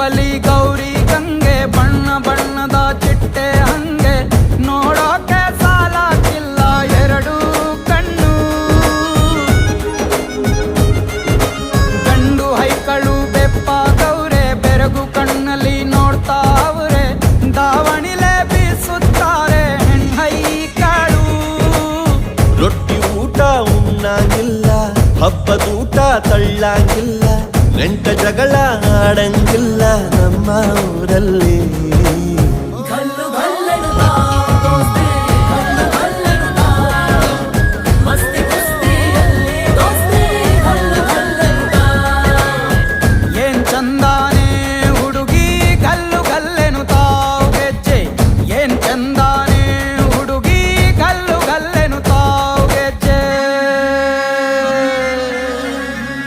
ರೂಪಲಿ ಗೌರಿ ಗಂಗೆ ಬಣ್ಣ ಬಣ್ಣದ ಚಿಟ್ಟೆ ಹಂಗೆ ನೋಡೋಕೆ ಸಾಲಾಗಿಲ್ಲ ಎರಡು ಕಣ್ಣು. ಗಂಡು ಹೈಕಳು ಬೆಪ್ಪಾಗವ್ರೆ ಬೆರಗು ಕಣ್ಣಲ್ಲಿ ನೋಡ್ತಾ ಅವ್ರೆ ದಾವಣಿಲೆ ಬೀಸುತ್ತಾರೆ ಹೆಣ್ಣೈಕಳು. ರೊಟ್ಟಿ ಊಟ ಉಣ್ಣಂಗಿಲ್ಲ, ಹಬ್ಬದೂಟ ತಳ್ಳಂಗಿಲ್ಲ, ನೆಂಟ ಜಗಳ ಆಡಂಗಿಲ್ಲ ನಮ್ಮ ಊರಲ್ಲಿ.